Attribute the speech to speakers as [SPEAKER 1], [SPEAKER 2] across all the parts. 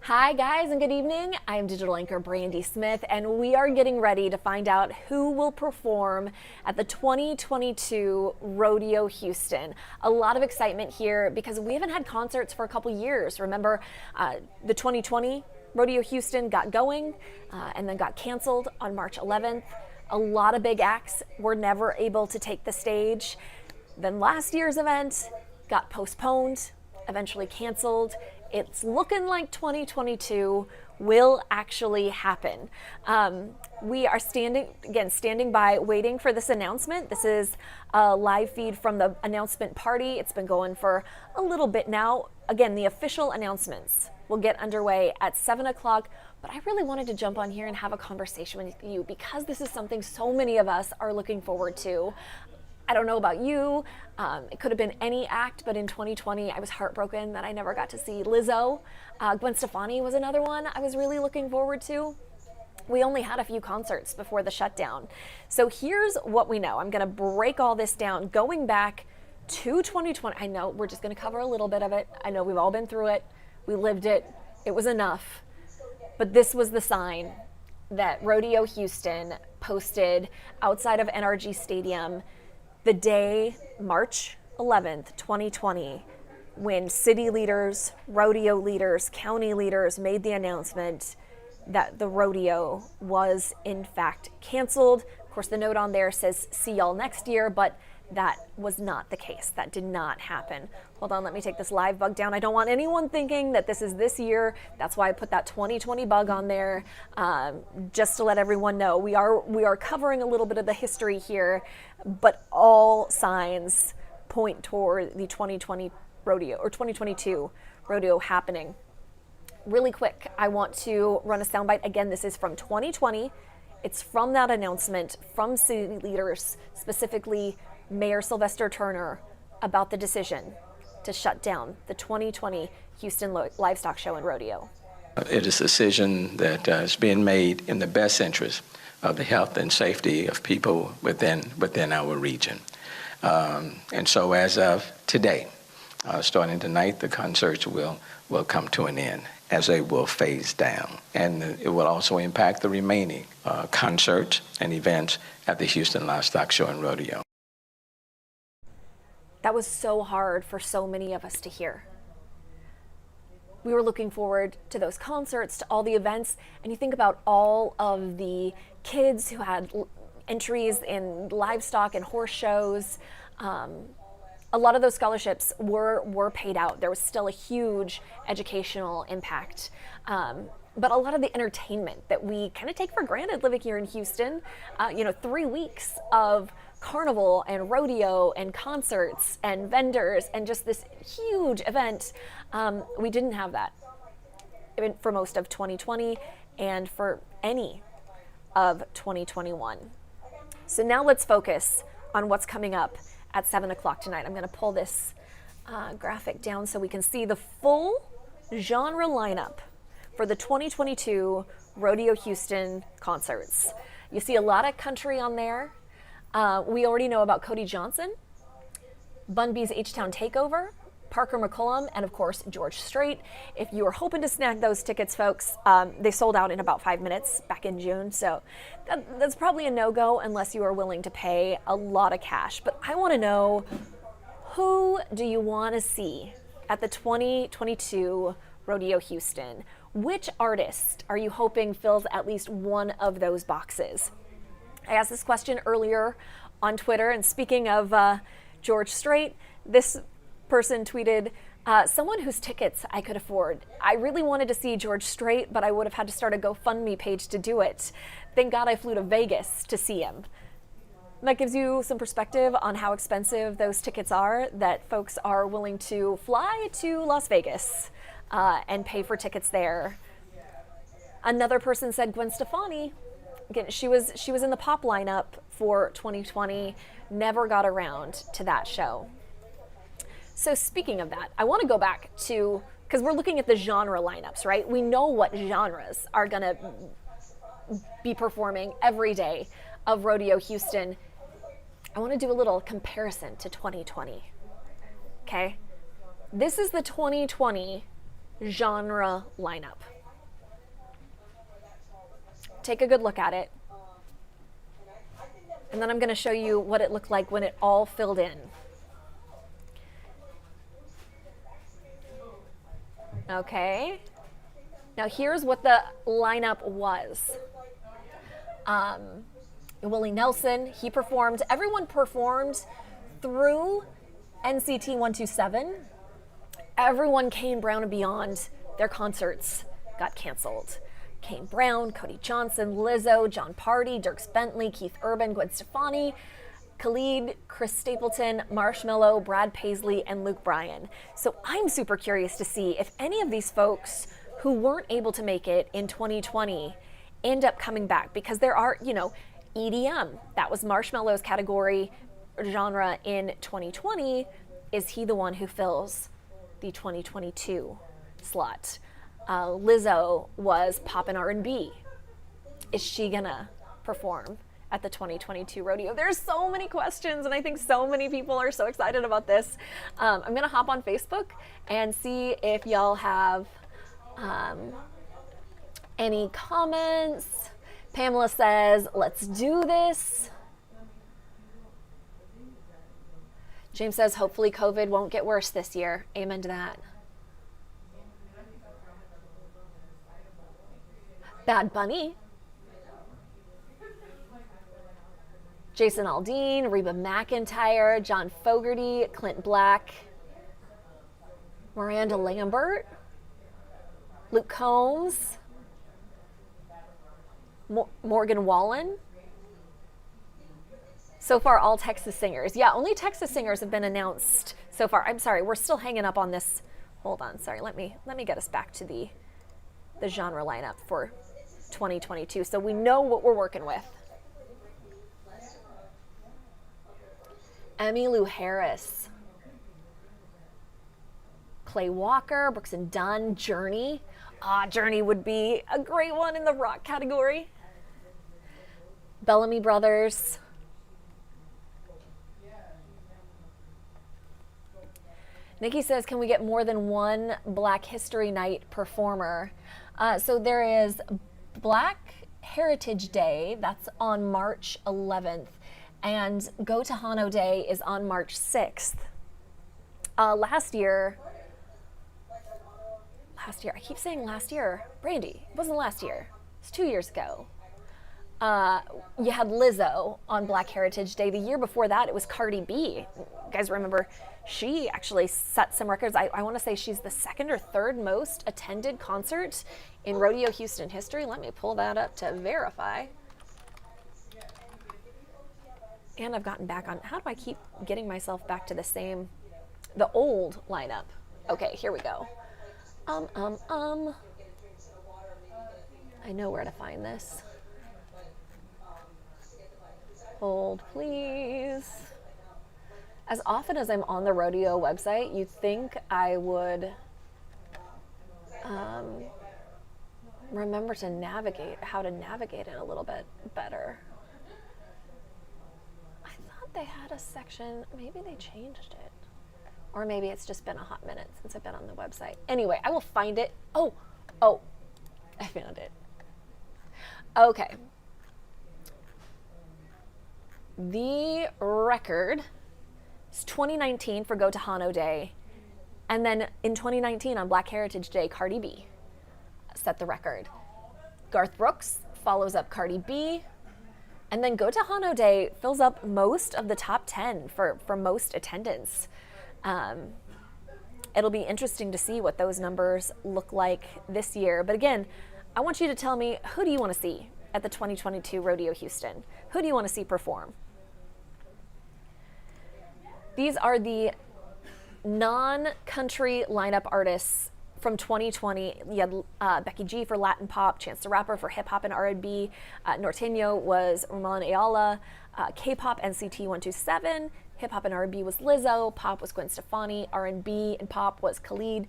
[SPEAKER 1] Hi guys and good evening. I'm digital anchor Brandi Smith and we are getting ready to find out who will perform at the 2022 Rodeo Houston. A lot of excitement here because we haven't had concerts for a couple years. Remember the 2020 Rodeo Houston got going and then got canceled on March 11th. A lot of big acts were never able to take the stage. Then last year's event got postponed, eventually canceled. It's looking like 2022 will actually happen. We are standing by waiting for this announcement. This is a live feed from the announcement party. It's been going for a little bit now. Again, the official announcements will get underway at 7 o'clock, but I really wanted to jump on here and have a conversation with you because this is something so many of us are looking forward to. I don't know about you, it could have been any act, but in 2020 I was heartbroken that I never got to see Lizzo. Gwen Stefani was another one I was really looking forward to. We only had a few concerts before the shutdown. So here's what we know. I'm gonna break all this down, going back to 2020. I know we're just gonna cover a little bit of it. I know we've all been through it. We lived it. It was enough. But this was the sign that Rodeo Houston posted outside of NRG Stadium the day, March 11th, 2020, when city leaders, rodeo leaders, county leaders made the announcement that the rodeo was in fact canceled. Of course, the note on there says, see y'all next year, but that was not the case. That did not happen. Hold on, let me take this live bug down. I don't want anyone thinking that this is this year. That's why I put that 2020 bug on there, just to let everyone know. We are covering a little bit of the history here, but all signs point toward the 2020 rodeo or 2022 rodeo happening. Really quick, I want to run a soundbite. Again, this is from 2020. It's from that announcement from city leaders, specifically Mayor Sylvester Turner, about the decision to shut down the 2020 Houston Livestock Show and Rodeo.
[SPEAKER 2] It is a decision that is being made in the best interest of the health and safety of people within our region. And so as of today, starting tonight, the concerts will come to an end as they will phase down. And it will also impact the remaining concerts and events at the Houston Livestock Show and Rodeo.
[SPEAKER 1] That was so hard for so many of us to hear. We were looking forward to those concerts, to all the events, and you think about all of the kids who had entries in livestock and horse shows. A lot of those scholarships were paid out. There was still a huge educational impact. But a lot of the entertainment that we kind of take for granted living here in Houston, 3 weeks of carnival and rodeo and concerts and vendors and just this huge event, we didn't have that for most of 2020 and for any of 2021. So now let's focus on what's coming up at 7 o'clock tonight. I'm going to pull this graphic down so we can see the full genre lineup for the 2022 Rodeo Houston concerts. You see a lot of country on there. We already know about Cody Johnson, Bun B's H-Town Takeover, Parker McCollum, and of course, George Strait. If you were hoping to snag those tickets, folks, they sold out in about 5 minutes back in June. So that's probably a no-go unless you are willing to pay a lot of cash. But I want to know, who do you want to see at the 2022 Rodeo Houston? Which artist are you hoping fills at least one of those boxes? I asked this question earlier on Twitter, and speaking of George Strait, this person tweeted, someone whose tickets I could afford. I really wanted to see George Strait, but I would have had to start a GoFundMe page to do it. Thank God I flew to Vegas to see him. That gives you some perspective on how expensive those tickets are, that folks are willing to fly to Las Vegas and pay for tickets there. Another person said Gwen Stefani. Again, she was in the pop lineup for 2020, never got around to that show. So speaking of that, I want to go back to, because we're looking at the genre lineups, right? We know what genres are going to be performing every day of Rodeo Houston. I want to do a little comparison to 2020, okay? This is the 2020 genre lineup. Take a good look at it. And then I'm going to show you what it looked like when it all filled in. Okay. Now here's what the lineup was. Willie Nelson, he performed. Everyone performed through NCT 127. Everyone Kane Brown and beyond, their concerts got canceled. Kane Brown, Cody Johnson, Lizzo, John Party, Dierks Bentley, Keith Urban, Gwen Stefani, Khalid, Chris Stapleton, Marshmello, Brad Paisley, and Luke Bryan. So I'm super curious to see if any of these folks who weren't able to make it in 2020 end up coming back, because there are, EDM, that was Marshmello's category genre in 2020. Is he the one who fills the 2022 slot? Lizzo was pop and R&B. Is she gonna perform at the 2022 rodeo? There's so many questions, and I think so many people are so excited about this. I'm gonna hop on Facebook and see if y'all have any comments. Pamela says, let's do this. James says, hopefully COVID won't get worse this year. Amen to that. Bad Bunny. Jason Aldean, Reba McEntire, John Fogerty, Clint Black, Miranda Lambert, Luke Combs, Morgan Wallen. So far, all Texas singers. Yeah, only Texas singers have been announced so far. I'm sorry, we're still hanging up on this. Hold on, sorry. Let me get us back to the genre lineup for 2022, so we know what we're working with. Emmylou Harris, Clay Walker, Brooks and Dunn, Journey. Journey would be a great one in the rock category. Bellamy Brothers. Nikki says, can we get more than one Black History Night performer? So there is Black Heritage Day, that's on March 11th, and Go to Hano Day is on March 6th. Last year, I keep saying last year, Brandi, it wasn't last year, it's 2 years ago. You had Lizzo on Black Heritage Day. The year before that, it was Cardi B. You guys remember, she actually set some records. I want to say she's the second or third most attended concert in Rodeo Houston history. Let me pull that up to verify. And I've gotten back on, how do I keep getting myself back to the old lineup? Okay, here we go. I know where to find this. Hold, please. As often as I'm on the rodeo website, you'd think I would remember to how to navigate it a little bit better. I thought they had a section, maybe they changed it. Or maybe it's just been a hot minute since I've been on the website. Anyway, I will find it. Oh, I found it. Okay. The record is 2019 for Go to Hano Day. And then in 2019 on Black Heritage Day, Cardi B set the record. Garth Brooks follows up Cardi B. And then Go to Hano Day fills up most of the top 10 for most attendance. It'll be interesting to see what those numbers look like this year. But again, I want you to tell me, who do you want to see at the 2022 Rodeo Houston? Who do you want to see perform? These are the non-country lineup artists from 2020. You had Becky G for Latin pop, Chance the Rapper for hip hop and R&B. Norteño was Ramon Ayala. K-pop NCT 127. Hip hop and R&B was Lizzo. Pop was Gwen Stefani. R&B and pop was Khalid.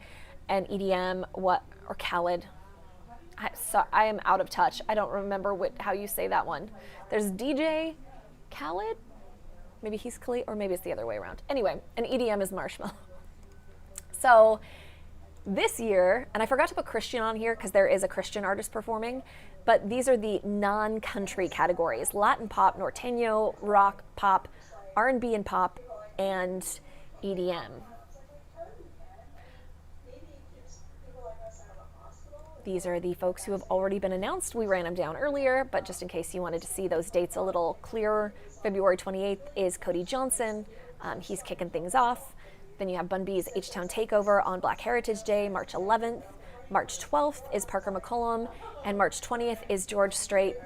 [SPEAKER 1] And EDM or Khalid. I am out of touch. I don't remember how you say that one. There's DJ Khalid. Maybe he's Khalid, or maybe it's the other way around. Anyway, and EDM is Marshmello. So This year, and I forgot to put Christian on here because there is a Christian artist performing, but these are the non-country categories: Latin pop, norteño, rock, pop, R&B and pop, and EDM. These are the folks who have already been announced. We ran them down earlier, but just in case you wanted to see those dates a little clearer, February 28th is Cody Johnson. He's kicking things off. Then you have Bun B's H-Town Takeover on Black Heritage Day, March 11th. March 12th is Parker McCollum, and March 20th is George Strait.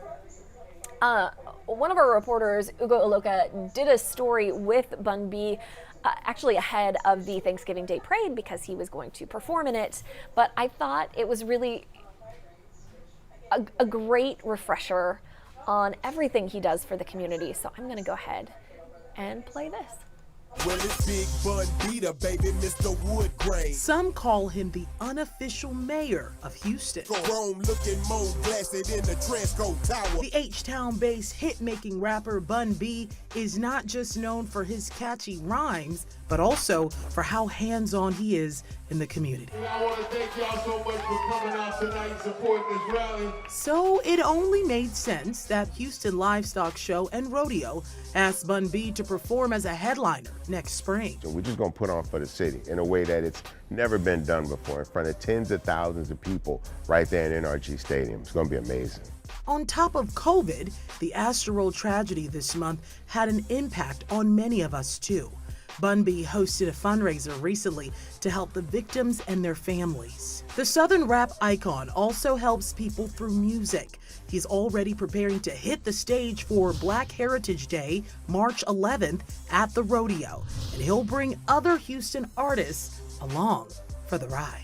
[SPEAKER 1] One of our reporters, Ugo Aloka, did a story with Bun B actually ahead of the Thanksgiving Day Parade because he was going to perform in it. But I thought it was really a great refresher on everything he does for the community. So I'm going to go ahead and play this.
[SPEAKER 3] Well, it's Big Bun B, the baby Mr. Woodgrain.
[SPEAKER 4] Some call him the unofficial mayor of Houston.
[SPEAKER 3] Chrome looking more glassed in the Transco Tower.
[SPEAKER 4] The H-Town-based hit-making rapper Bun B is not just known for his catchy rhymes, but also for how hands-on he is in the community.
[SPEAKER 5] I want to thank y'all so much for coming out tonight and supporting this rally.
[SPEAKER 4] So it only made sense that Houston Livestock Show and Rodeo asked Bun B to perform as a headliner next spring.
[SPEAKER 6] So we're just going to put on for the city in a way that it's never been done before, in front of tens of thousands of people right there in NRG Stadium. It's going to be amazing.
[SPEAKER 4] On top of COVID, the asteroid tragedy this month had an impact on many of us too. Bun B hosted a fundraiser recently to help the victims and their families. The Southern rap icon also helps people through music. He's already preparing to hit the stage for Black Heritage Day, March 11th at the Rodeo, and he'll bring other Houston artists along for the ride.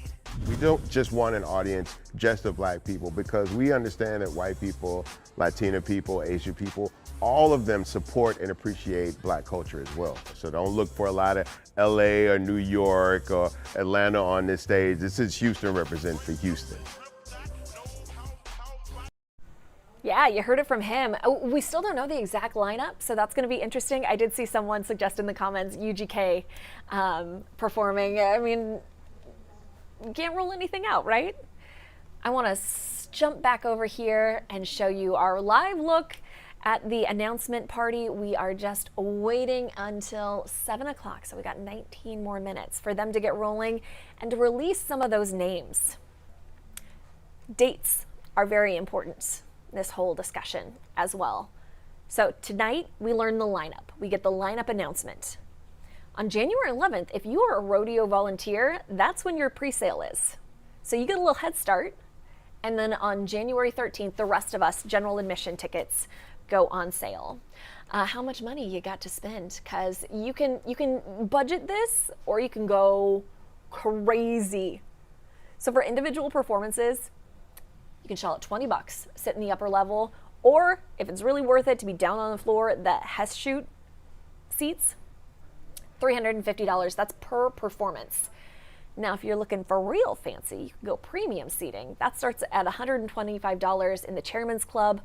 [SPEAKER 6] We don't just want an audience just of black people, because we understand that white people, Latina people, Asian people, all of them support and appreciate black culture as well. So don't look for a lot of LA or New York or Atlanta on this stage. This is Houston representing for Houston.
[SPEAKER 1] Yeah, you heard it from him. We still don't know the exact lineup, so that's going to be interesting. I did see someone suggest in the comments UGK performing. I mean, you can't rule anything out, right? I want to jump back over here and show you our live look at the announcement party. We are just waiting until 7 o'clock, so we got 19 more minutes for them to get rolling and to release some of those names. Dates are very important in this whole discussion as well. So tonight we learn the lineup. We get the lineup announcement. On January 11th, if you are a rodeo volunteer, that's when your pre-sale is. So you get a little head start. And then on January 13th, the rest of us general admission tickets go on sale. How much money you got to spend? Because you can budget this, or you can go crazy. So for individual performances, you can shell out $20, sit in the upper level, or if it's really worth it to be down on the floor, the KHOU seats, $350. That's per performance. Now, if you're looking for real fancy, you can go premium seating. That starts at $125 in the Chairman's Club,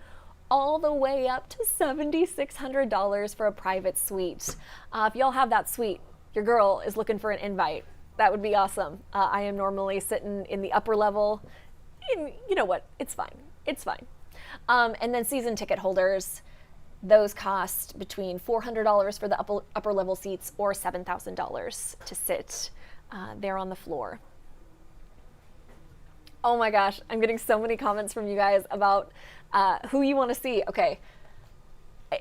[SPEAKER 1] all the way up to $7,600 for a private suite. If y'all have that suite, your girl is looking for an invite. That would be awesome. I am normally sitting in the upper level. And you know what? It's fine. It's fine. And then season ticket holders, those cost between $400 for the upper level seats or $7,000 to sit there on the floor. Oh my gosh, I'm getting so many comments from you guys about who you want to see. Okay,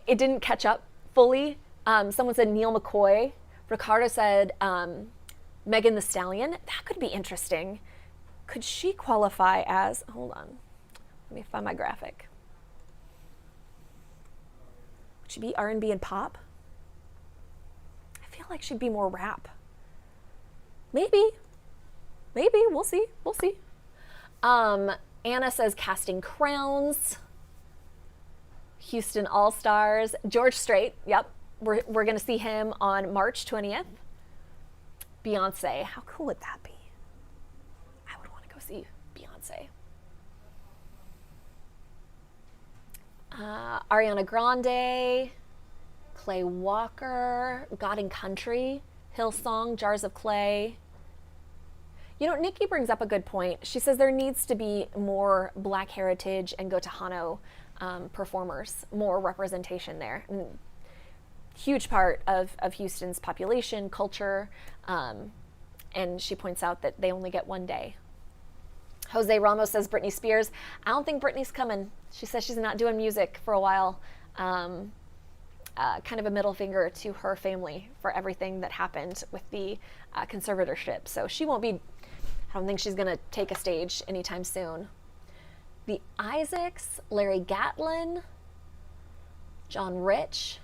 [SPEAKER 1] it didn't catch up fully. Someone said Neil McCoy. Ricardo said Megan Thee Stallion. That could be interesting. Could she qualify as, hold on, let me find my graphic. Would she be R&B and pop? I feel like she'd be more rap. Maybe, we'll see. Anna says Casting Crowns. Houston All-Stars. George Strait, yep. We're gonna see him on March 20th. Beyonce, how cool would that be? I would wanna go see Beyonce. Ariana Grande, Clay Walker, God and Country, Hillsong, Jars of Clay. You know, Nikki brings up a good point. She says there needs to be more Black heritage and KHOU performers, more representation there. And huge part of Houston's population, culture, and she points out that they only get one day. Jose Ramos says Britney Spears. I don't think Britney's coming. She says she's not doing music for a while. Kind of a middle finger to her family for everything that happened with the conservatorship. So she won't be, I don't think she's going to take a stage anytime soon. The Isaacs, Larry Gatlin, John Rich.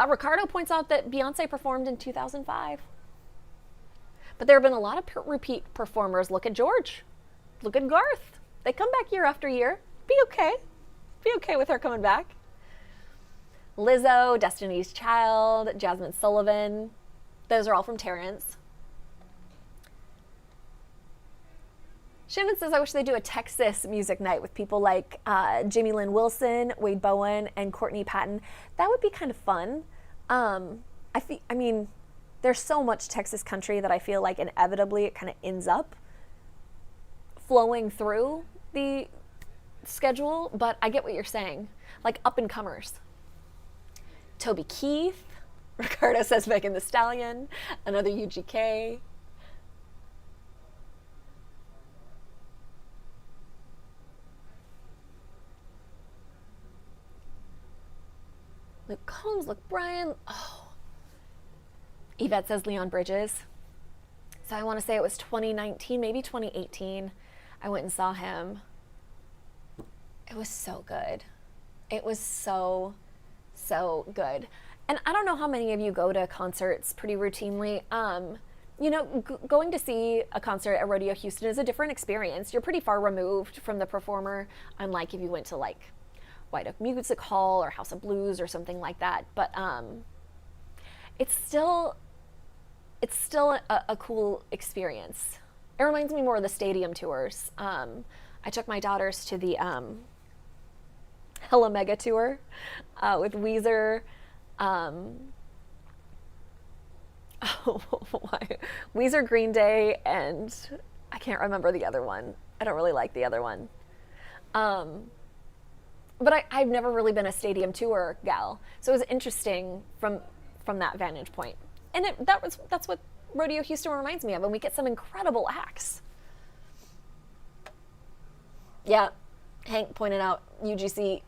[SPEAKER 1] Ricardo points out that Beyonce performed in 2005. But there have been a lot of repeat performers. Look at George. Look at Garth. They come back year after year. Be okay. Be okay with her coming back. Lizzo, Destiny's Child, Jasmine Sullivan. Those are all from Terrence. Shannon says, I wish they'd do a Texas music night with people like Jamie Lynn Wilson, Wade Bowen, and Courtney Patton. That would be kind of fun. I mean, there's so much Texas country that I feel like inevitably it kind of ends up flowing through the schedule, but I get what you're saying. Like up-and-comers. Toby Keith, Ricardo says Megan Thee Stallion, another UGK. Luke Combs, Luke Bryan. Oh. Yvette says Leon Bridges. So I want to say it was 2019, maybe 2018. I went and saw him. It was so good. It was so good. And I don't know how many of you go to concerts pretty routinely. You know, going to see a concert at Rodeo Houston is a different experience. You're pretty far removed from the performer, unlike if you went to like White Oak Music Hall or House of Blues or something like that. But it's still a cool experience. It reminds me more of the stadium tours. I took my daughters to the Hella Mega Tour with Weezer. Weezer, Green Day, and I can't remember the other one. I don't really like the other one. But I've never really been a stadium tour gal, so it was interesting from that vantage point. And that's what Rodeo Houston reminds me of, and we get some incredible acts. Yeah, Hank pointed out UGC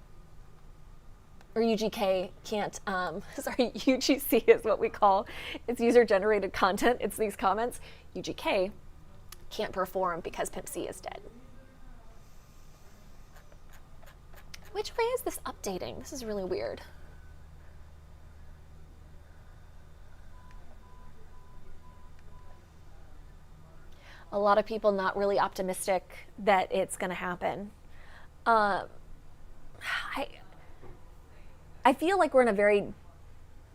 [SPEAKER 1] or UGK can't, UGC is what we call, it's user-generated content, it's these comments. UGK can't perform because Pimp C is dead. Which way is this updating? This is really weird. A lot of people not really optimistic that it's going to happen. I feel like we're in a very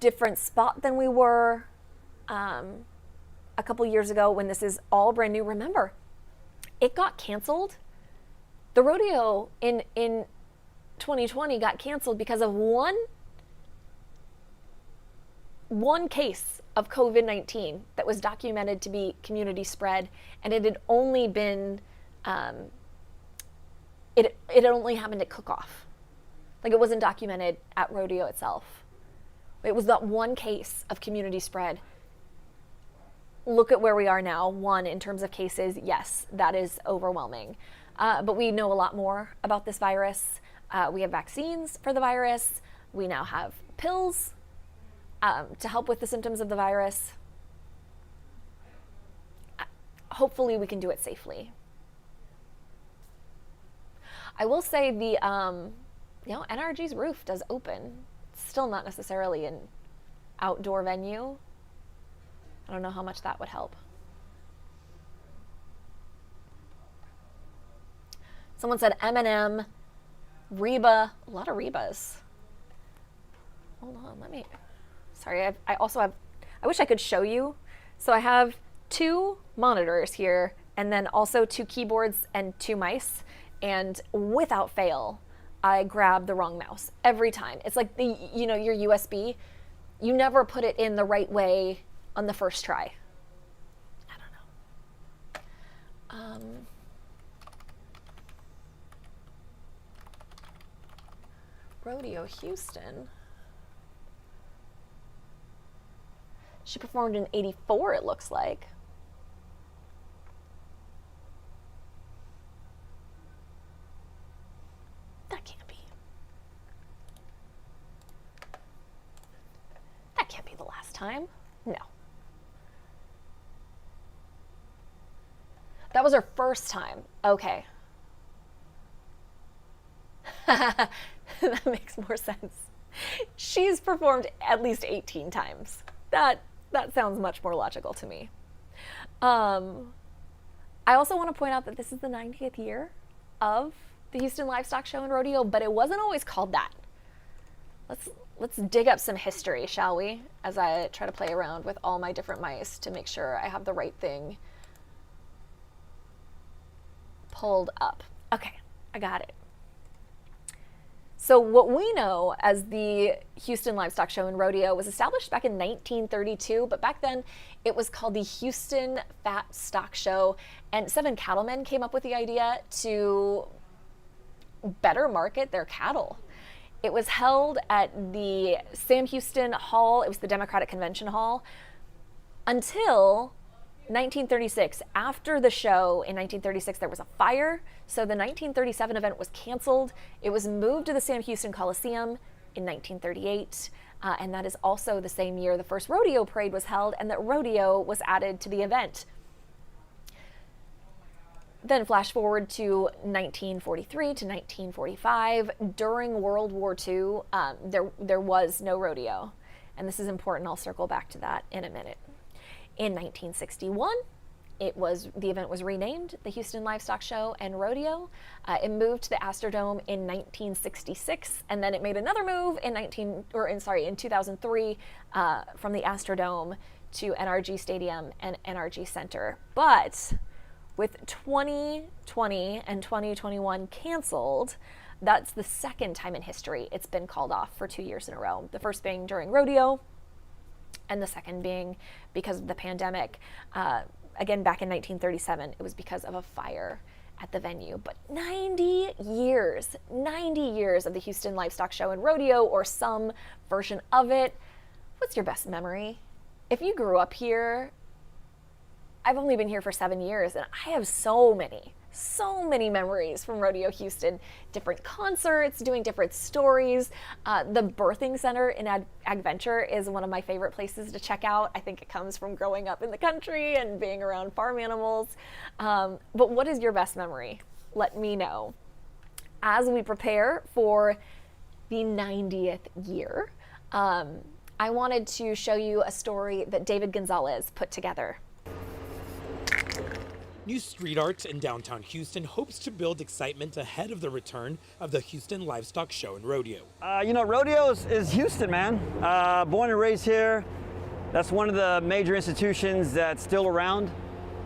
[SPEAKER 1] different spot than we were a couple years ago when this is all brand new. Remember, it got canceled. The rodeo in 2020 got canceled because of one case of COVID-19 that was documented to be community spread, and it had only been it had only happened at Cook-Off. Like, it wasn't documented at Rodeo itself. It was that one case of community spread. Look at where we are now. One, in terms of cases, yes, that is overwhelming. But we know a lot more about this virus. We have vaccines for the virus. We now have pills to help with the symptoms of the virus. Hopefully we can do it safely. I will say the NRG's roof does open. It's still not necessarily an outdoor venue. I don't know how much that would help. Someone said Eminem, Reba, a lot of Rebas. Hold on, sorry, I also have, I wish I could show you. So I have 2 monitors here, and then also 2 keyboards and 2 mice, and without fail, I grab the wrong mouse every time. It's like your USB, you never put it in the right way on the first try. I don't know. Rodeo Houston. She performed in '84, it looks like. That can't be. That can't be the last time. No. That was her first time. Okay. That makes more sense. She's performed at least 18 times. That sounds much more logical to me. I also want to point out that this is the 90th year of the Houston Livestock Show and Rodeo, but it wasn't always called that. Let's dig up some history, shall we? As I try to play around with all my different mice to make sure I have the right thing pulled up. Okay, I got it. So what we know as the Houston Livestock Show and Rodeo was established back in 1932, but back then it was called the Houston Fat Stock Show, and 7 cattlemen came up with the idea to better market their cattle. It was held at the Sam Houston Hall. It was the Democratic Convention Hall until 1936. After the show in 1936, there was a fire, so the 1937 event was canceled. It was moved to the Sam Houston Coliseum in 1938, and that is also the same year the first rodeo parade was held, and that rodeo was added to the event. Then flash forward to 1943 to 1945. During World War II, there was no rodeo, and this is important. I'll circle back to that in a minute. In 1961, the event was renamed the Houston Livestock Show and Rodeo. It moved to the Astrodome in 1966, and then it made another move in 2003 from the Astrodome to NRG Stadium and NRG Center. But with 2020 and 2021 canceled, that's the second time in history it's been called off for 2 years in a row. The first being during rodeo, and the second being because of the pandemic. Again, back in 1937, it was because of a fire at the venue. But 90 years of the Houston Livestock Show and Rodeo, or some version of it. What's your best memory? If you grew up here, I've only been here for 7 years, and I have so many memories from Rodeo Houston. Different concerts, doing different stories. The birthing center in Adventure is one of my favorite places to check out. I think it comes from growing up in the country and being around farm animals. But what is your best memory? Let me know. As we prepare for the 90th year, I wanted to show you a story that David Gonzalez put together.
[SPEAKER 7] New street art in downtown Houston hopes to build excitement ahead of the return of the Houston Livestock Show and Rodeo.
[SPEAKER 8] Rodeo is Houston, man. Born and raised here. That's one of the major institutions that's still around,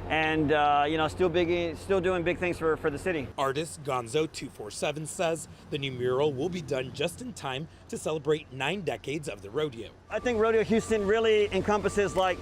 [SPEAKER 8] and still doing big things for the city.
[SPEAKER 7] Artist Gonzo247 says the new mural will be done just in time to celebrate 9 decades of the rodeo.
[SPEAKER 8] I think Rodeo Houston really encompasses like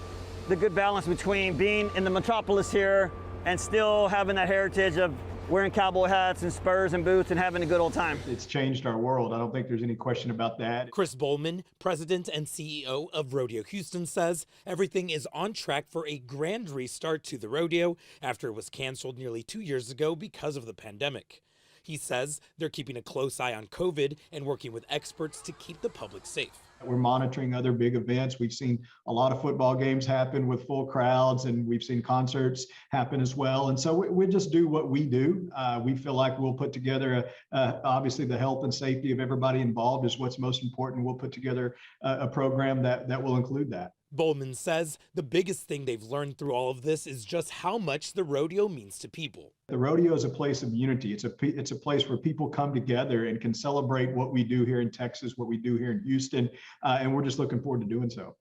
[SPEAKER 8] the good balance between being in the metropolis here and still having that heritage of wearing cowboy hats and spurs and boots and having a good old time.
[SPEAKER 9] It's changed our world. I don't think there's any question about that.
[SPEAKER 7] Chris Bowman, president and CEO of Rodeo Houston, says everything is on track for a grand restart to the rodeo after it was canceled nearly 2 years ago because of the pandemic. He says they're keeping a close eye on COVID and working with experts to keep the public safe.
[SPEAKER 9] We're monitoring other big events. We've seen a lot of football games happen with full crowds, and we've seen concerts happen as well. And so we just do what we do. We feel like we'll put together, obviously the health and safety of everybody involved is what's most important. We'll put together a program that will include that.
[SPEAKER 7] Bowman says the biggest thing they've learned through all of this is just how much the rodeo means to people.
[SPEAKER 9] The rodeo is a place of unity. It's a place where people come together and can celebrate what we do here in Texas, what we do here in Houston, and we're just looking forward to doing so.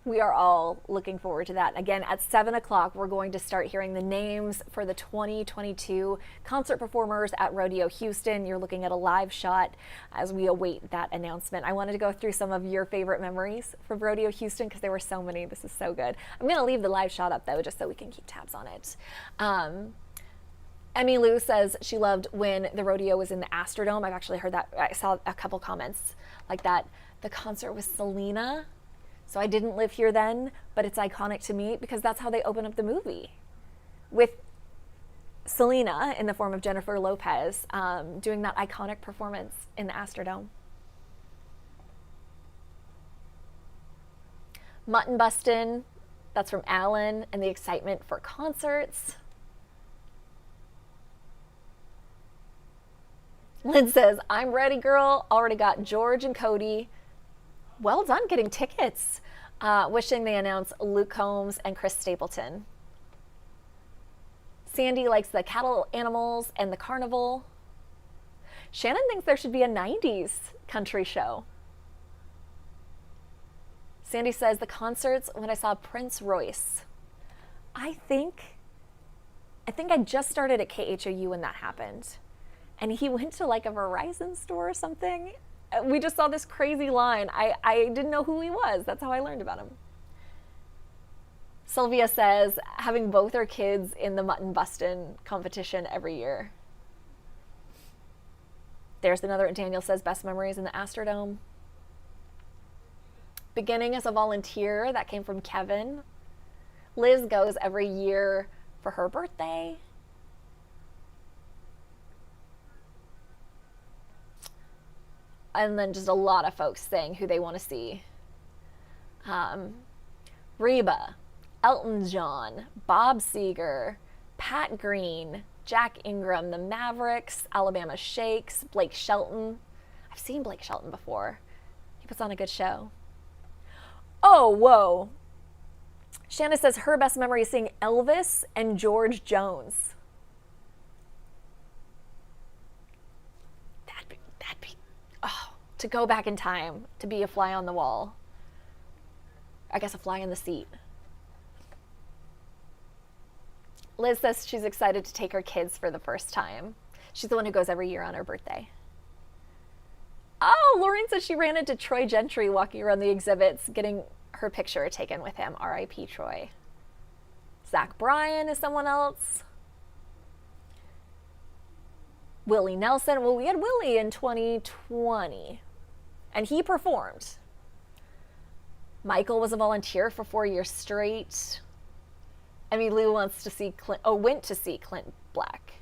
[SPEAKER 1] We are all looking forward to that. Again, at 7 o'clock, we're going to start hearing the names for the 2022 concert performers at Rodeo Houston. You're looking at a live shot as we await that announcement. I wanted to go through some of your favorite memories from Rodeo Houston because there were so many. This is so good. I'm going to leave the live shot up, though, just so we can keep tabs on it. Emmy Lou says she loved when the rodeo was in the Astrodome. I've actually heard that. I saw a couple comments like that. The concert with Selena. So I didn't live here then, but it's iconic to me because that's how they open up the movie. With Selena in the form of Jennifer Lopez doing that iconic performance in the Astrodome. Mutton Bustin', that's from Alan, and the excitement for concerts. Lynn says, I'm ready, girl. Already got George and Cody. Well done getting tickets. Wishing they announce Luke Combs and Chris Stapleton. Sandy likes the cattle animals and the carnival. Shannon thinks there should be a 90s country show. Sandy says the concerts when I saw Prince Royce. I think I just started at KHOU when that happened. And he went to like a Verizon store or something. We just saw this crazy line. I didn't know who he was. That's how I learned about him. Sylvia says, having both her kids in the Mutton Bustin' competition every year. There's another, and Daniel says, best memories in the Astrodome. Beginning as a volunteer, that came from Kevin. Liz goes every year for her birthday. And then just a lot of folks saying who they want to see. Reba, Elton John, Bob Seger, Pat Green, Jack Ingram, the Mavericks, Alabama Shakes, Blake Shelton. I've seen Blake Shelton before. He puts on a good show. Oh, whoa. Shanna says her best memory is seeing Elvis and George Jones. That'd be, oh, to go back in time, to be a fly on the wall. I guess a fly in the seat. Liz says she's excited to take her kids for the first time. She's the one who goes every year on her birthday. Oh, Lauren says she ran into Troy Gentry walking around the exhibits, getting her picture taken with him. R.I.P. Troy. Zach Bryan is someone else. Willie Nelson. Well, we had Willie in 2020, and he performed. Michael was a volunteer for 4 years straight. Emmy Lou wants to see went to see Clint Black.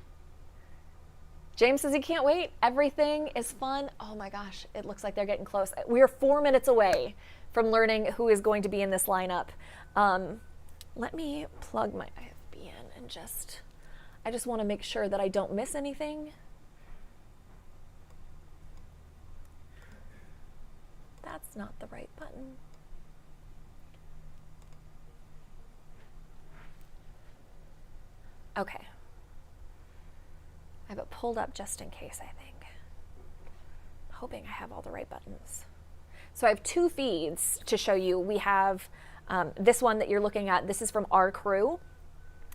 [SPEAKER 1] James says he can't wait. Everything is fun. Oh my gosh, it looks like they're getting close. We are 4 minutes away from learning who is going to be in this lineup. Let me plug my IFB in and I just want to make sure that I don't miss anything. That's not the right button. Okay. I have it pulled up just in case, I think. I'm hoping I have all the right buttons. So I have 2 feeds to show you. We have this one that you're looking at. This is from our crew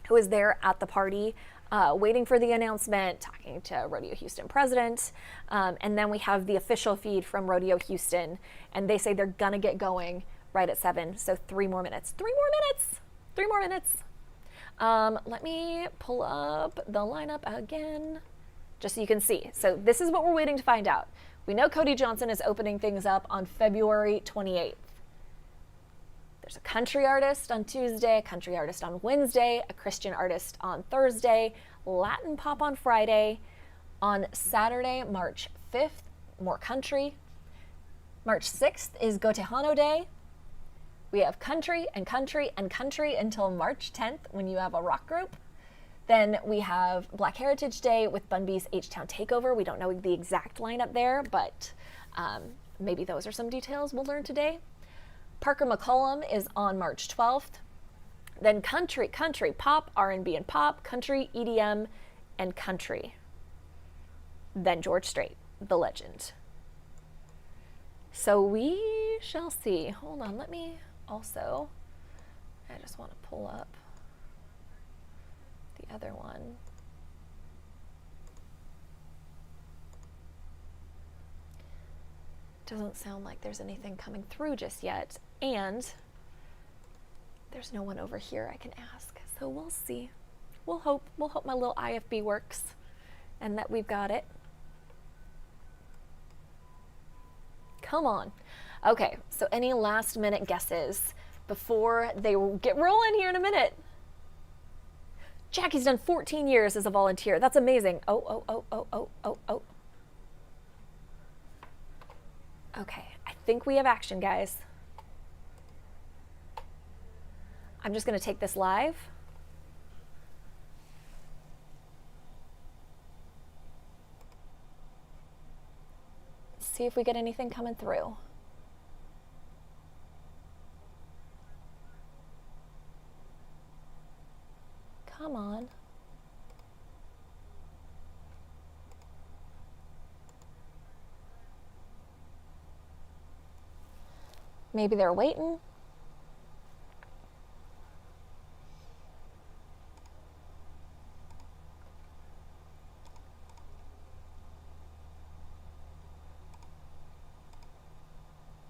[SPEAKER 1] who is there at the party waiting for the announcement, talking to Rodeo Houston president. And then we have the official feed from Rodeo Houston, and they say they're gonna get going right at 7. So 3 more minutes. 3 more minutes. 3 more minutes. Let me pull up the lineup again, just so you can see. So this is what we're waiting to find out. We know Cody Johnson is opening things up on February 28th. There's a country artist on Tuesday, a country artist on Wednesday, a Christian artist on Thursday, Latin pop on Friday. On Saturday, March 5th, more country. March 6th is Go Tejano Day. We have country and country and country until March 10th when you have a rock group. Then we have Black Heritage Day with Bun B's H-Town Takeover. We don't know the exact lineup there, but maybe those are some details we'll learn today. Parker McCollum is on March 12th. Then country, pop, R&B and pop, country, EDM, and country. Then George Strait, the legend. So we shall see. Hold on, let me also, I just want to pull up the other one. Doesn't sound like there's anything coming through just yet, and there's no one over here I can ask, so we'll see. We'll hope my little IFB works and that we've got it. Come on. Okay, so any last minute guesses before they get rolling here in a minute? Jackie's done 14 years as a volunteer. That's amazing. Oh. Okay, I think we have action, guys. I'm just gonna take this live. See if we get anything coming through. Come on. Maybe they're waiting.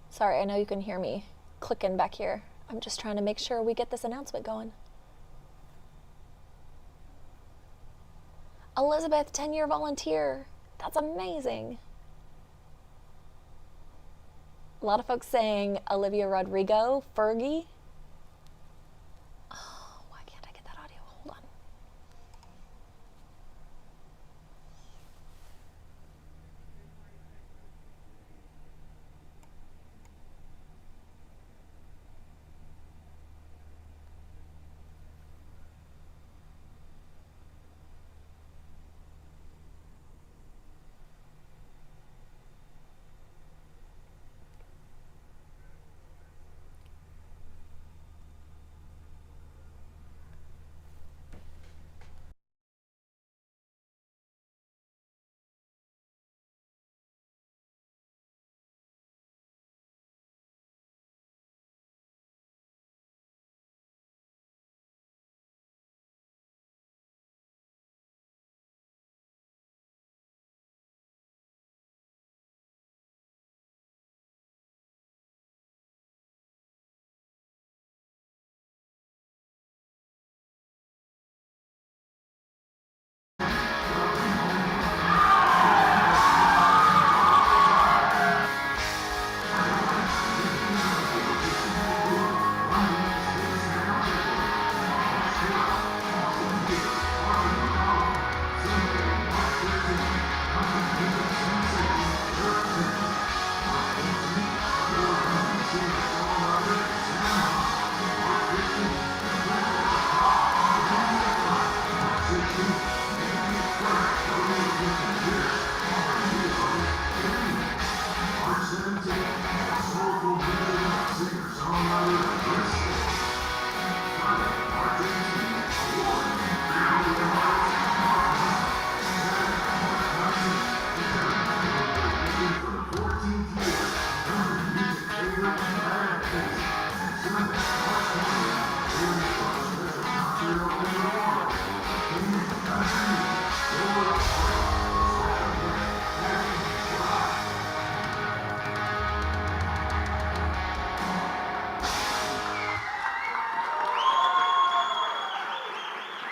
[SPEAKER 1] Sorry, I know you can hear me clicking back here. I'm just trying to make sure we get this announcement going. Elizabeth, 10-year volunteer. That's amazing. A lot of folks saying Olivia Rodrigo, Fergie. Oh, why can't I get that audio? Hold on.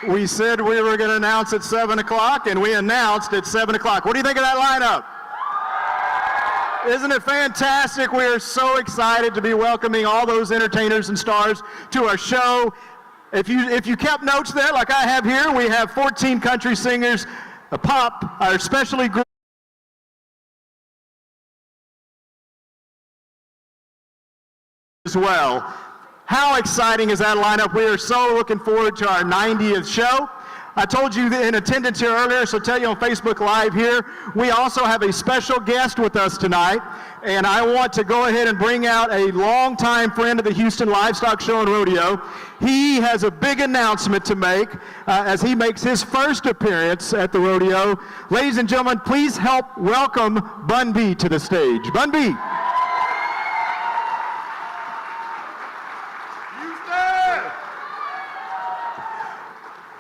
[SPEAKER 10] We said we were going to announce at 7 o'clock, and we announced at 7 o'clock. What do you think of that lineup? Isn't it fantastic? We are so excited to be welcoming all those entertainers and stars to our show. If you kept notes there, like I have here, we have 14 country singers, a pop, our specially group as well. How exciting is that lineup? We are so looking forward to our 90th show. I told you in attendance here earlier, so tell you on Facebook Live here, we also have a special guest with us tonight, and I want to go ahead and bring out a longtime friend of the Houston Livestock Show and Rodeo. He has a big announcement to make as he makes his first appearance at the rodeo. Ladies and gentlemen, please help welcome Bun B to the stage. Bun B.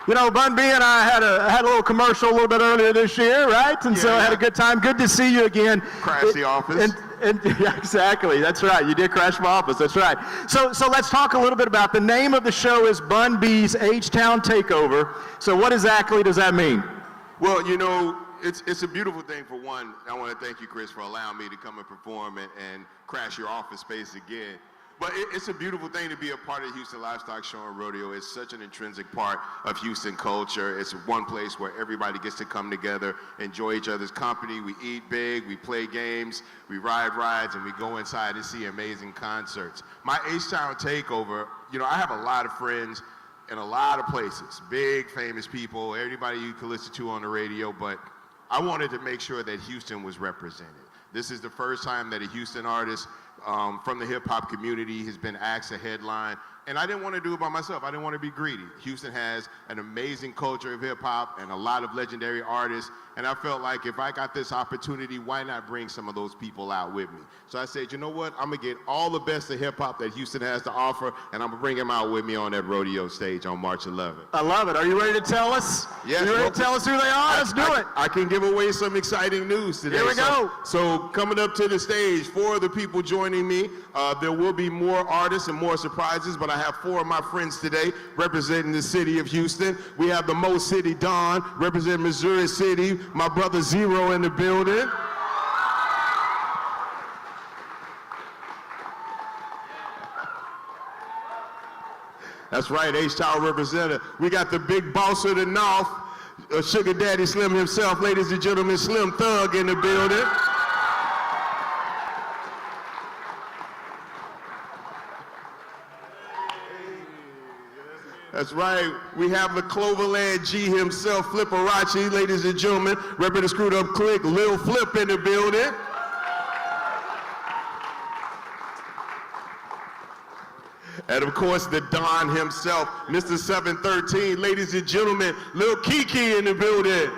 [SPEAKER 10] You know, Bun B and I had a little commercial a little bit earlier this year, right? And so I had a good time. Good to see you again.
[SPEAKER 11] Crash the office.
[SPEAKER 10] Yeah, exactly. That's right. You did crash my office. That's right. So let's talk a little bit about the name of the show is Bun B's H-Town Takeover. So what exactly does that mean?
[SPEAKER 5] Well, you know, it's a beautiful thing. For one, I want to thank you, Chris, for allowing me to come and perform and crash your office space again. But it's a beautiful thing to be a part of the Houston Livestock Show and Rodeo. It's such an intrinsic part of Houston culture. It's one place where everybody gets to come together, enjoy each other's company. We eat big, we play games, we ride rides, and we go inside and see amazing concerts. My H-Town Takeover, you know, I have a lot of friends in a lot of places, big famous people, everybody you can listen to on the radio, but I wanted to make sure that Houston was represented. This is the first time that a Houston artist from the hip hop community has been asked to headline. And I didn't want to do it by myself. I didn't want to be greedy. Houston has an amazing culture of hip hop and a lot of legendary artists. And I felt like if I got this opportunity, why not bring some of those people out with me? So I said, you know what? I'm going to get all the best of hip hop that Houston has to offer, and I'm going to bring them out with me on that rodeo stage on March 11th.
[SPEAKER 10] I love it. Are you ready to tell us?
[SPEAKER 5] Yes.
[SPEAKER 10] You ready to tell us who they are? Let's do it.
[SPEAKER 5] I can give away some exciting news today.
[SPEAKER 10] Here we go.
[SPEAKER 5] So coming up to the stage, 4 of the people joining me, there will be more artists and more surprises, but I have 4 of my friends today representing the city of Houston. We have the Mo City Don representing Missouri City, my brother Zero in the building. That's right, H-Town representative. We got the big boss of the North, Sugar Daddy Slim himself, ladies and gentlemen, Slim Thug in the building. That's right, we have the Cloverland G himself, Flipperachi, ladies and gentlemen, repping the Screwed Up Click, Lil Flip in the building. And of course, the Don himself, Mr. 713, ladies and gentlemen, Lil Kiki in the building.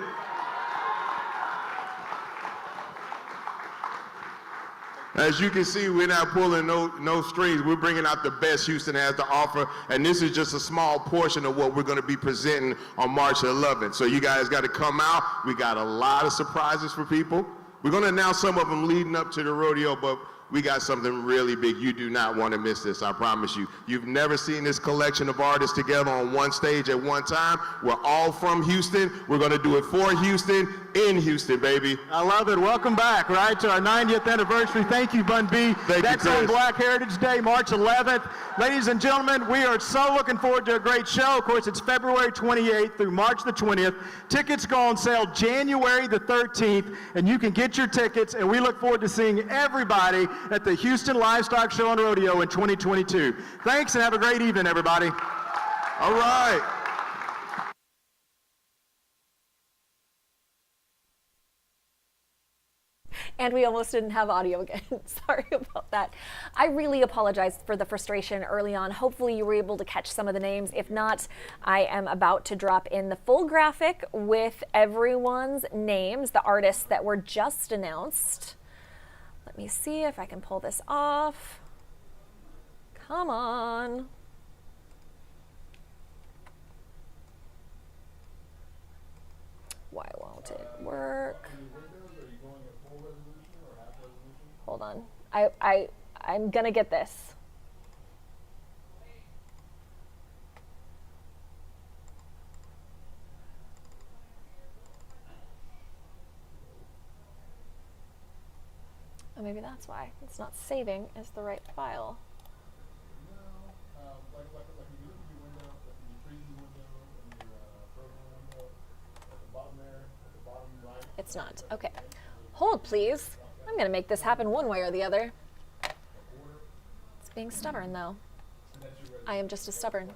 [SPEAKER 5] As you can see, we're not pulling no strings. We're bringing out the best Houston has to offer, and this is just a small portion of what we're going to be presenting on March 11th. So you guys got to come out. We got a lot of surprises for people. We're going to announce some of them leading up to the rodeo, but we got something really big. You do not want to miss this, I promise you. You've never seen this collection of artists together on one stage at one time. We're all from Houston. We're going to do it for Houston, in Houston, baby.
[SPEAKER 10] I love it. Welcome back, right, to our 90th anniversary. Thank you, Bun B. That's on Black Heritage Day, March 11th. Ladies and gentlemen, we are so looking forward to a great show. Of course, it's February 28th through March the 20th. Tickets go on sale January the 13th, and you can get your tickets, and we look forward to seeing everybody at the Houston Livestock Show and Rodeo in 2022. Thanks, and have a great evening, everybody.
[SPEAKER 5] All right.
[SPEAKER 1] And we almost didn't have audio again. Sorry about that. I really apologize for the frustration early on. Hopefully you were able to catch some of the names. If not, I am about to drop in the full graphic with everyone's names, the artists that were just announced. Let me see if I can pull this off. Come on. Why won't it work? Hold on. I'm gonna get this. Oh, maybe that's why it's not saving as the right file. It's not. Okay. Hold, please. I'm going to make this happen one way or the other. It's being stubborn, though. I am just as stubborn.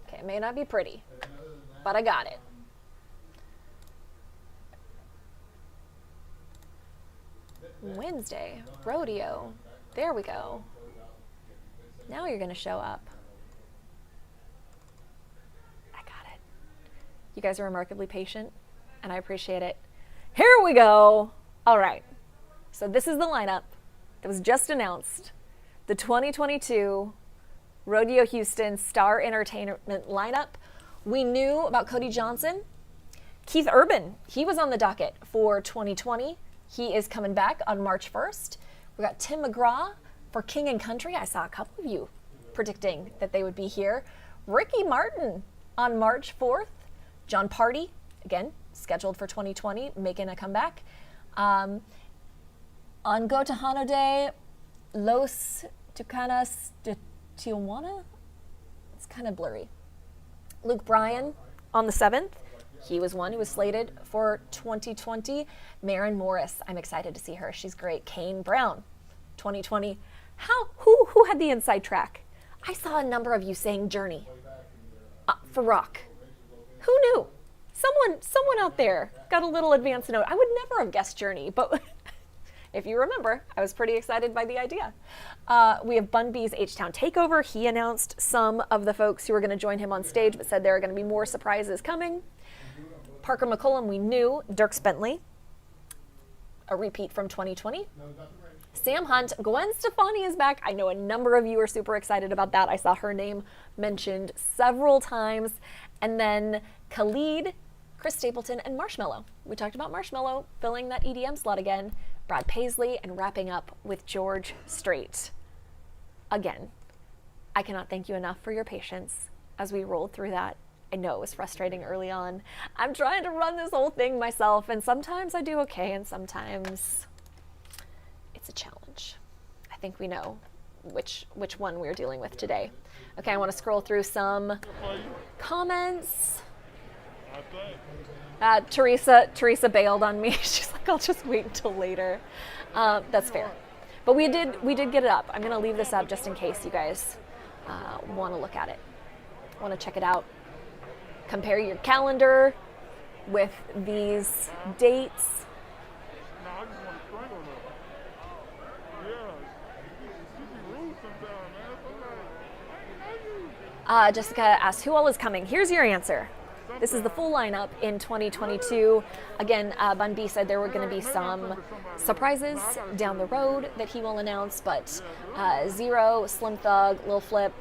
[SPEAKER 1] Okay, it may not be pretty, but I got it. Wednesday, rodeo. There we go. Now you're going to show up. I got it. You guys are remarkably patient, and I appreciate it. Here we go. All right. So this is the lineup that was just announced. The 2022 Rodeo Houston Star Entertainment lineup. We knew about Cody Johnson. Keith Urban, he was on the docket for 2020. He is coming back on March 1st. We got Tim McGraw for King and Country. I saw a couple of you predicting that they would be here. Ricky Martin on March 4th. John Party, again, scheduled for 2020, making a comeback. On Go Tejano Day, Los Tucanes de Tijuana? It's kind of blurry. Luke Bryan on the 7th. He was one who was slated for 2020. Maren Morris, I'm excited to see her. She's great. Kane Brown, 2020. Who had the inside track? I saw a number of you saying Journey for rock. Who knew? Someone out there got a little advance note. I would never have guessed Journey, but if you remember, I was pretty excited by the idea. We have Bun B's H-Town Takeover. He announced some of the folks who were going to join him on stage, but said there are going to be more surprises coming. Parker McCollum, we knew. Dierks Bentley, a repeat from 2020. Sam Hunt, Gwen Stefani is back. I know a number of you are super excited about that. I saw her name mentioned several times. And then Khalid, Chris Stapleton, and Marshmello. We talked about Marshmello filling that EDM slot again. Brad Paisley, and wrapping up with George Strait. Again, I cannot thank you enough for your patience as we rolled through that. I know it was frustrating early on. I'm trying to run this whole thing myself, and sometimes I do okay, and sometimes it's a challenge. I think we know which one we're dealing with today. Okay, I want to scroll through some comments. Teresa bailed on me. She's like, I'll just wait until later. That's fair. But we did get it up. I'm going to leave this up just in case you guys want to look at it, want to check it out. Compare your calendar with these dates. Jessica asked, who all is coming? Here's your answer. This is the full lineup in 2022. Again, Bun B said there were going to be some surprises down the road that he will announce, but Zero, Slim Thug, Lil Flip,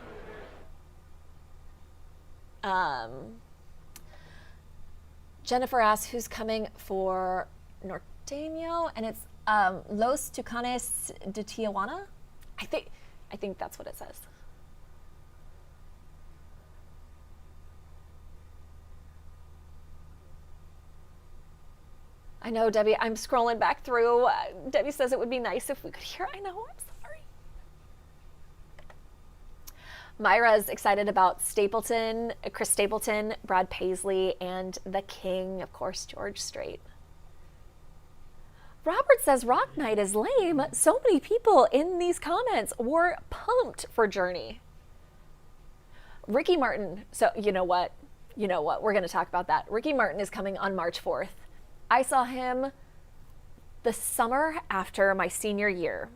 [SPEAKER 1] Jennifer asks who's coming for Norteño, and it's Los Tucanes de Tijuana. I think that's what it says. I know, Debbie, I'm scrolling back through. Debbie says it would be nice if we could hear. I know, I'm sorry. Myra's excited about Stapleton, Chris Stapleton, Brad Paisley, and the King, of course, George Strait. Robert says Rock Night is lame. So many people in these comments were pumped for Journey. Ricky Martin, so you know what, we're going to talk about that. Ricky Martin is coming on March 4th. I saw him the summer after my senior year.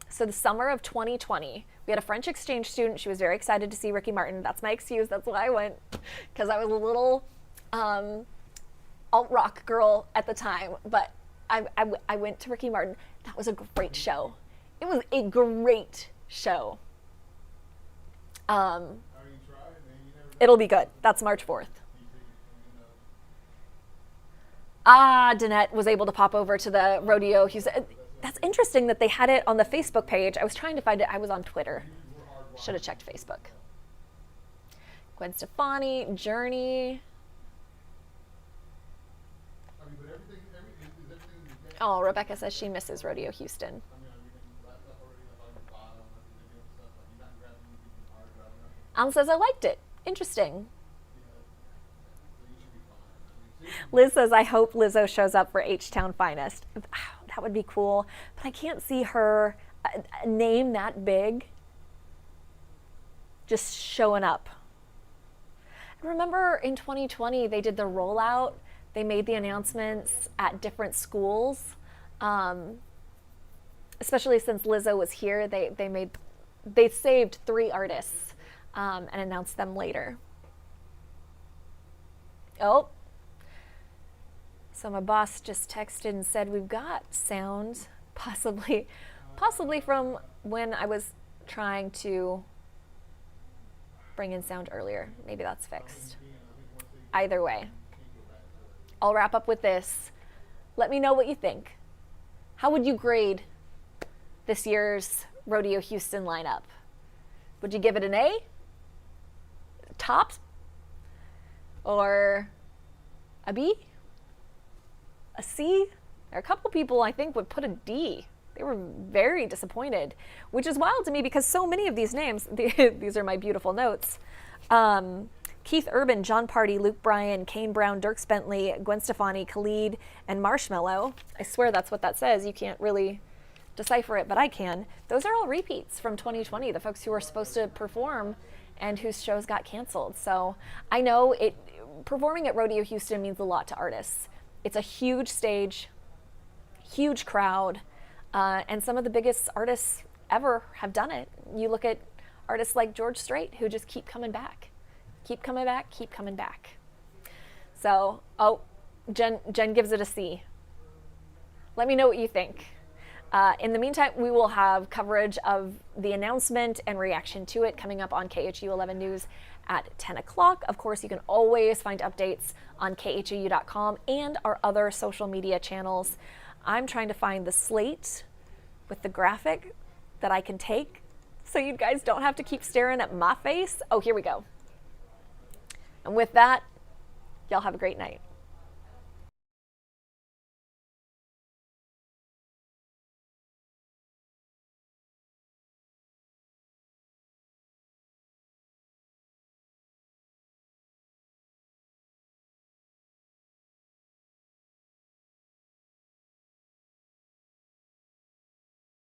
[SPEAKER 1] So the summer of 2020, we had a French exchange student. She was very excited to see Ricky Martin. That's my excuse. That's why I went, because I was a little alt-rock girl at the time. But I went to Ricky Martin. That was a great show. It was a great show. It'll be good. That's March 4th. Danette was able to pop over to the Rodeo Houston. That's interesting that they had it on the Facebook page. I was trying to find it. I was on Twitter. Should have checked Facebook. Gwen Stefani, Journey. Oh, Rebecca says she misses Rodeo Houston. Alan says, I liked it. Interesting. Liz says, I hope Lizzo shows up for H-Town Finest. That would be cool. But I can't see her, a name that big, just showing up. Remember in 2020, they did the rollout. They made the announcements at different schools. Especially since Lizzo was here, they saved 3 artists and announced them later. Oh. So my boss just texted and said we've got sound, possibly from when I was trying to bring in sound earlier. Maybe that's fixed. Either way, I'll wrap up with this. Let me know what you think. How would you grade this year's Rodeo Houston lineup? Would you give it an A? Top? Or a B? A C? There are a couple people I think would put a D. They were very disappointed, which is wild to me because so many of these names, these are my beautiful notes. Keith Urban, John Party, Luke Bryan, Kane Brown, Dierks Bentley, Gwen Stefani, Khalid, and Marshmello. I swear that's what that says. You can't really decipher it, but I can. Those are all repeats from 2020, the folks who were supposed to perform and whose shows got canceled. So I know performing at Rodeo Houston means a lot to artists. It's a huge stage, huge crowd, and some of the biggest artists ever have done it. You look at artists like George Strait, who just keep coming back. Keep coming back, keep coming back. So, Jen gives it a C. Let me know what you think. In the meantime, we will have coverage of the announcement and reaction to it coming up on KHOU 11 News at 10 o'clock. Of course, you can always find updates on KHOU.com and our other social media channels. I'm trying to find the slate with the graphic that I can take so you guys don't have to keep staring at my face. Oh, here we go. And with that, y'all have a great night.